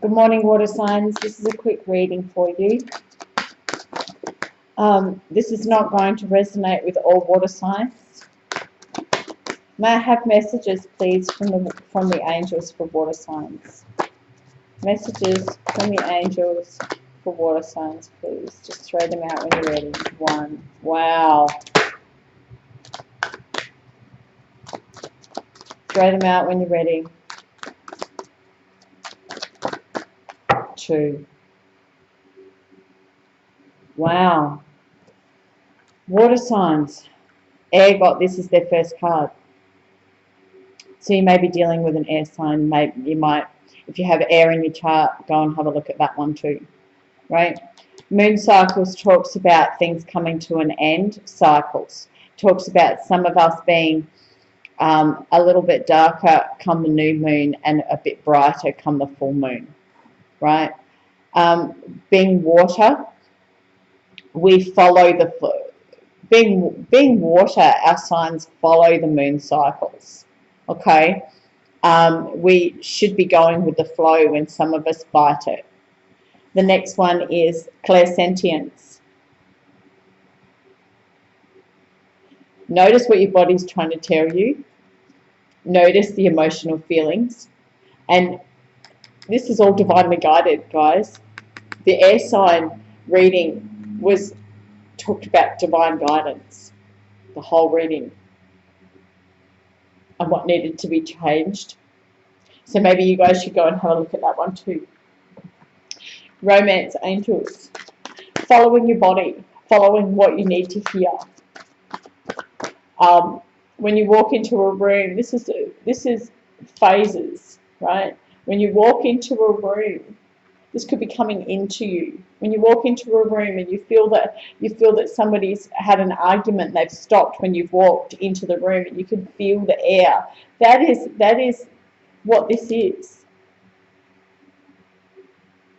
Good morning, water signs. This is a quick reading for you. This is not going to resonate with all water signs. May I have messages, please, from the angels for water signs? Messages from the angels for water signs, please. Just throw them out when you're ready. 1. Wow. Throw them out when you're ready. 2. Wow. Water signs. Air got this as their first card. So you may be dealing with an air sign. You might, if you have air in your chart, go and have a look at that one too. Right? Moon cycles talks about things coming to an end. Cycles talks about some of us being a little bit darker come the new moon and a bit brighter come the full moon. Right? Being water, we follow the being water, our signs follow the moon cycles. Okay, we should be going with the flow when some of us fight it. The next one is clairsentience. Notice what your body's trying to tell you. Notice the emotional feelings, and this is all divinely guided, guys. The air sign reading was talked about divine guidance, the whole reading, and what needed to be changed. So maybe you guys should go and have a look at that one too. Romance angels, following your body, following what you need to hear. When you walk into a room, this is phases, right? When you walk into a room, this could be coming into you. When you walk into a room and you feel that somebody's had an argument, they've stopped when you've walked into the room, and you can feel the air. That is what this is.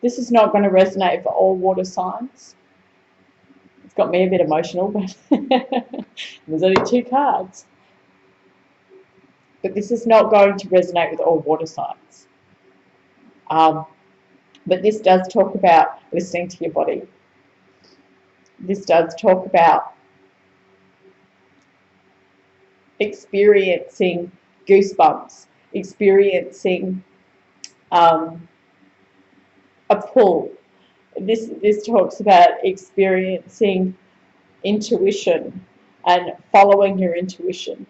This is not going to resonate for all water signs. It's got me a bit emotional, but there's only 2 cards. But this is not going to resonate with all water signs. But this does talk about listening to your body. This does talk about experiencing goosebumps, experiencing a pull. This talks about experiencing intuition and following your intuition.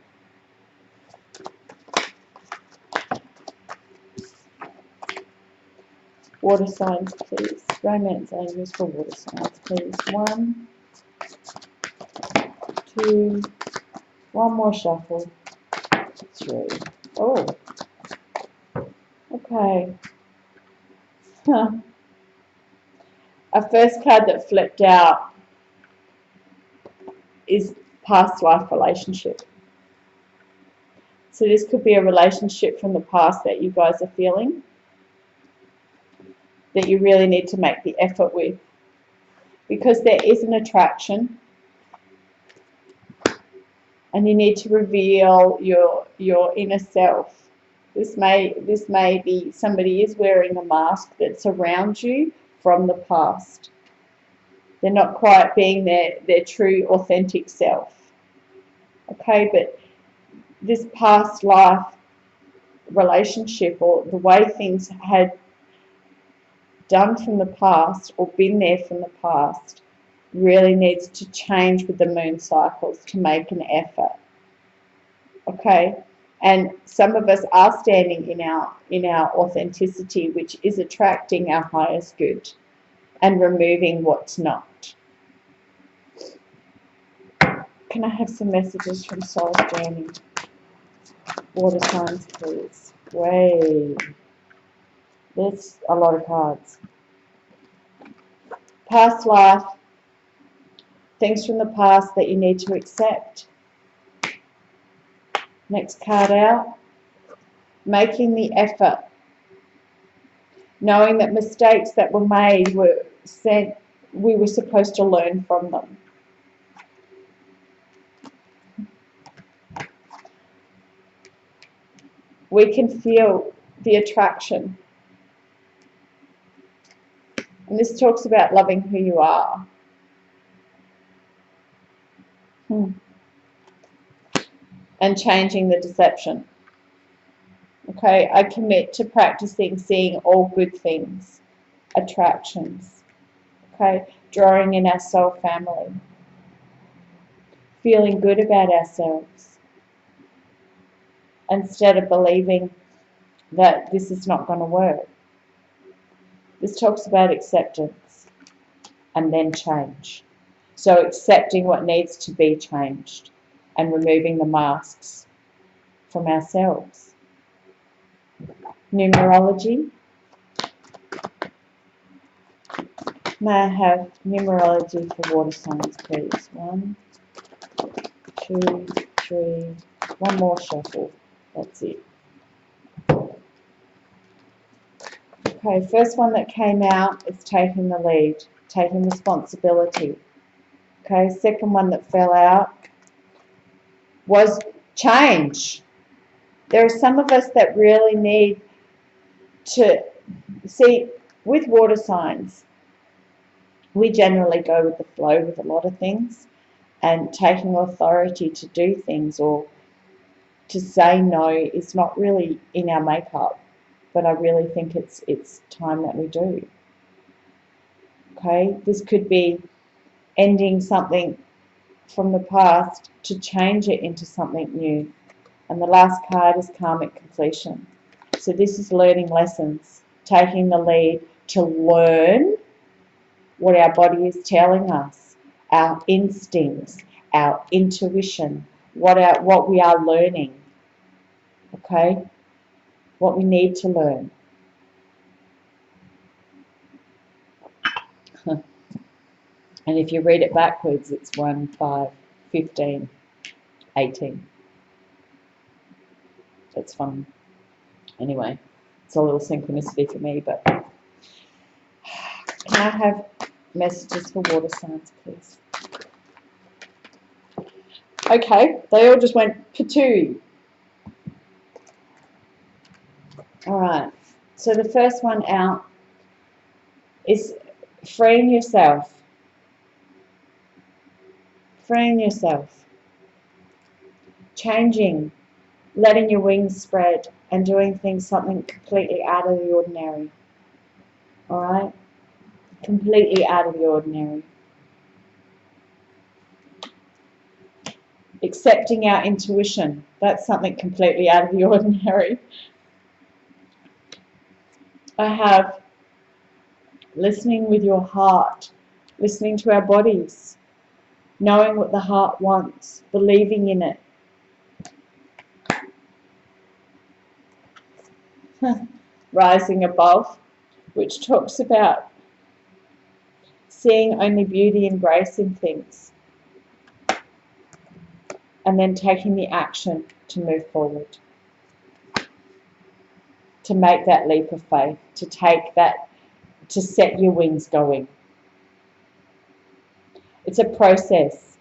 Water signs, please. Romance angels for water signs, please. 1, 2, one more shuffle. 3. Oh, okay. Our first card that flipped out is past life relationship. So this could be a relationship from the past that you guys are feeling, that you really need to make the effort with, because there is an attraction, and you need to reveal your inner self. This may be somebody is wearing a mask that's around you from the past. They're not quite being their true authentic self. Okay, but this past life relationship, or the way things had done from the past or been there from the past, really needs to change with the moon cycles to make an effort. Okay, and some of us are standing in our authenticity, which is attracting our highest good and removing what's not. Can I have some messages from Soul's Journey? Water signs, please. Way. There's a lot of cards. Past life, things from the past that you need to accept. Next card out. Making the effort. Knowing that mistakes that were made we were supposed to learn from them. We can feel the attraction. And this talks about loving who you are. And changing the deception. Okay, I commit to practicing seeing all good things, attractions. Okay, drawing in our soul family. Feeling good about ourselves. Instead of believing that this is not going to work. This talks about acceptance and then change. So accepting what needs to be changed and removing the masks from ourselves. Numerology. May I have numerology for water signs, please? 1, 2, 3. One more shuffle. That's it. Okay, first one that came out is taking the lead, taking responsibility. Okay, second one that fell out was change. There are some of us that really need to see, with water signs, we generally go with the flow with a lot of things, and taking authority to do things or to say no is not really in our makeup, but I really think it's time that we do. Okay, this could be ending something from the past to change it into something new. And the last card is karmic completion. So this is learning lessons, taking the lead to learn what our body is telling us, our instincts, our intuition, what we are learning, okay? What we need to learn. And if you read it backwards, it's 1, 5, 15, 18. That's fun. Anyway, it's a little synchronicity for me, but can I have messages for water signs, please? Okay, they all just went patooey. All right, so the first one out is freeing yourself. Freeing yourself. Changing. Letting your wings spread and doing things something completely out of the ordinary. All right? Completely out of the ordinary. Accepting our intuition. That's something completely out of the ordinary. I have listening with your heart, listening to our bodies, knowing what the heart wants, believing in it. Rising above, which talks about seeing only beauty and grace in things, and then taking the action to move forward, to make that leap of faith, to take that, to set your wings going. It's a process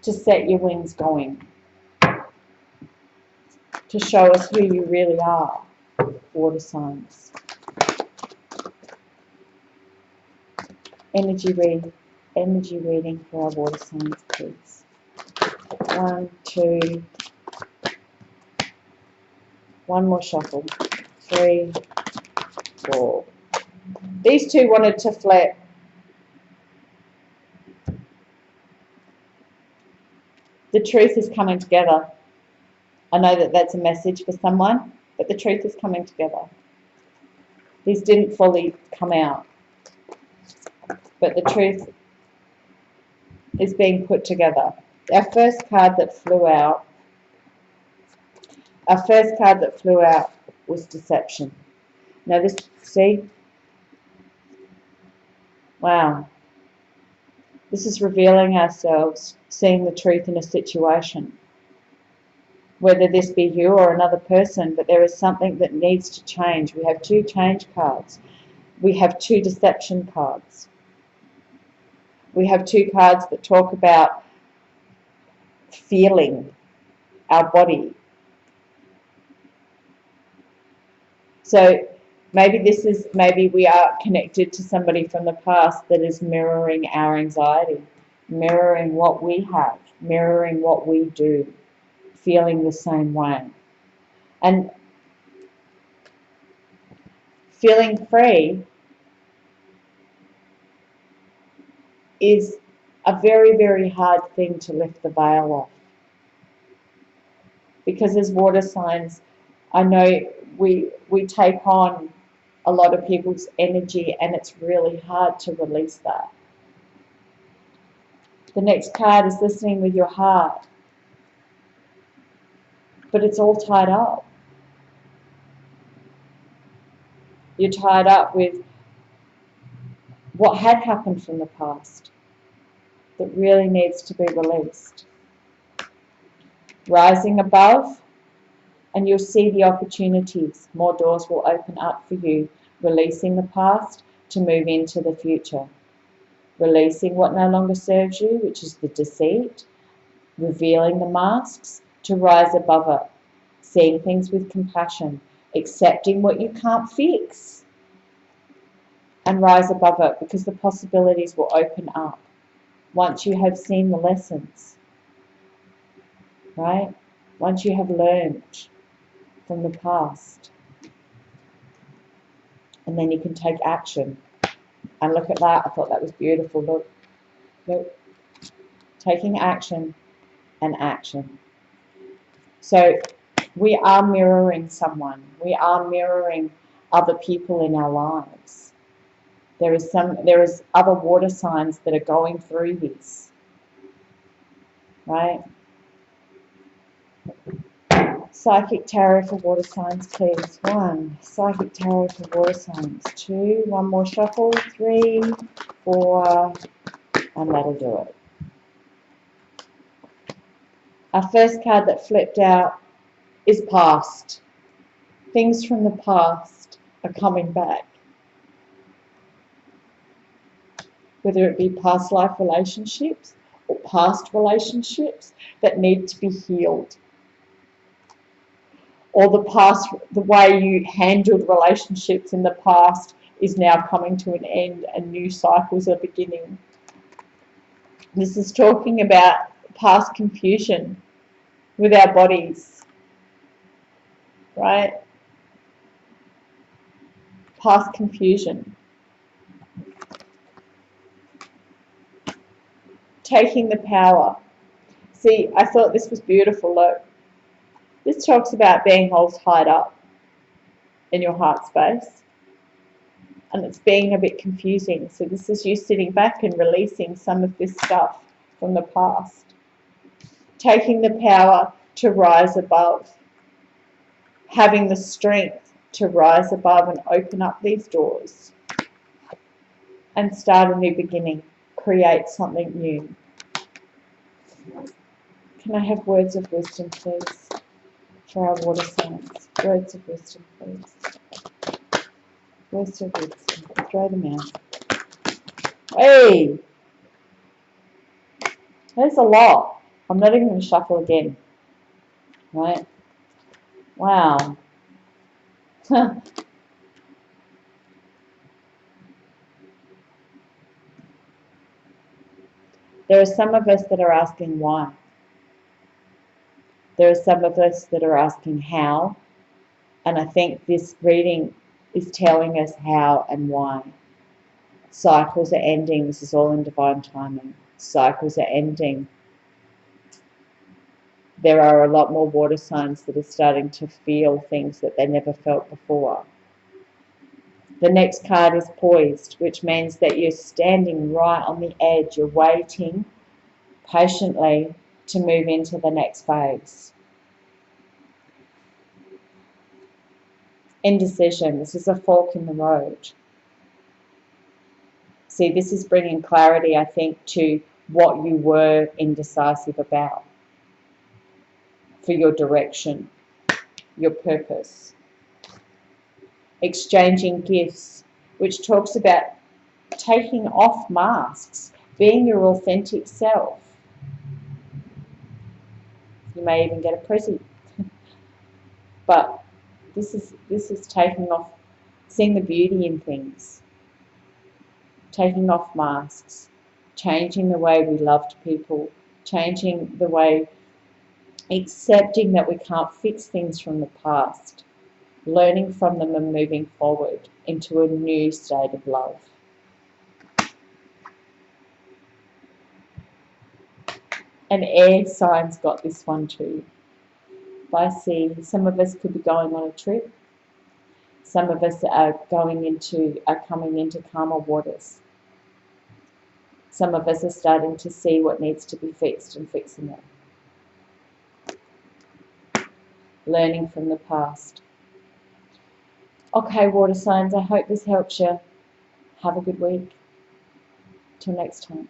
to set your wings going, to show us who you really are, water signs. Energy reading for our water signs, please. 1, 2. One more shuffle. 3, 4. These two wanted to flip. The truth is coming together. I know that that's a message for someone, but the truth is coming together. These didn't fully come out, but the truth is being put together. Our first card that flew out was deception. Now this, see? Wow. This is revealing ourselves, seeing the truth in a situation. Whether this be you or another person, but there is something that needs to change. We have 2 change cards. We have 2 deception cards. We have 2 cards that talk about feeling our body. So Maybe we are connected to somebody from the past that is mirroring our anxiety, mirroring what we have, mirroring what we do, feeling the same way. And feeling free is a very, very hard thing to lift the veil off. Because as water signs, I know we take on a lot of people's energy, and it's really hard to release that. The next card is listening with your heart, but it's all tied up. You're tied up with what had happened from the past that really needs to be released. Rising above, and you'll see the opportunities. More doors will open up for you, releasing the past to move into the future. Releasing what no longer serves you, which is the deceit. Revealing the masks to rise above it. Seeing things with compassion. Accepting what you can't fix. And rise above it, because the possibilities will open up once you have seen the lessons. Right? Once you have learned from the past. And then you can take action. And look at that. I thought that was beautiful. Look. Look. Taking action and action. So we are mirroring someone. We are mirroring other people in our lives. There is other water signs that are going through this. Right? Psychic tarot for water signs, please. 1. Psychic tarot for water signs. 2. One more shuffle. 3, 4, and that'll do it. Our first card that flipped out is past. Things from the past are coming back. Whether it be past life relationships or past relationships that need to be healed. Or the way you handled relationships in the past is now coming to an end and new cycles are beginning. This is talking about past confusion with our bodies, right? Past confusion. Taking the power. See, I thought this was beautiful, look. This talks about being all tied up in your heart space. And it's being a bit confusing. So this is you sitting back and releasing some of this stuff from the past. Taking the power to rise above. Having the strength to rise above and open up these doors. And start a new beginning. Create something new. Can I have words of wisdom, please? For our water signs. Words of wisdom, please. Words of wisdom. Throw them out. Hey! There's a lot. I'm not even going to shuffle again. Right? Wow. There are some of us that are asking why. There are some of us that are asking how. And I think this reading is telling us how and why. Cycles are ending. This is all in divine timing. Cycles are ending. There are a lot more water signs that are starting to feel things that they never felt before. The next card is poised, which means that you're standing right on the edge. You're waiting patiently to move into the next phase. Indecision. This is a fork in the road. See, this is bringing clarity, I think, to what you were indecisive about. For your direction, your purpose. Exchanging gifts, which talks about taking off masks, being your authentic self. You may even get a present. But this is taking off seeing the beauty in things, taking off masks, changing the way we loved people, changing the way, accepting that we can't fix things from the past, learning from them and moving forward into a new state of love. And air signs got this one too. I see some of us could be going on a trip. Some of us are coming into calmer waters. Some of us are starting to see what needs to be fixed and fixing it. Learning from the past. Okay, water signs, I hope this helps you. Have a good week. Till next time.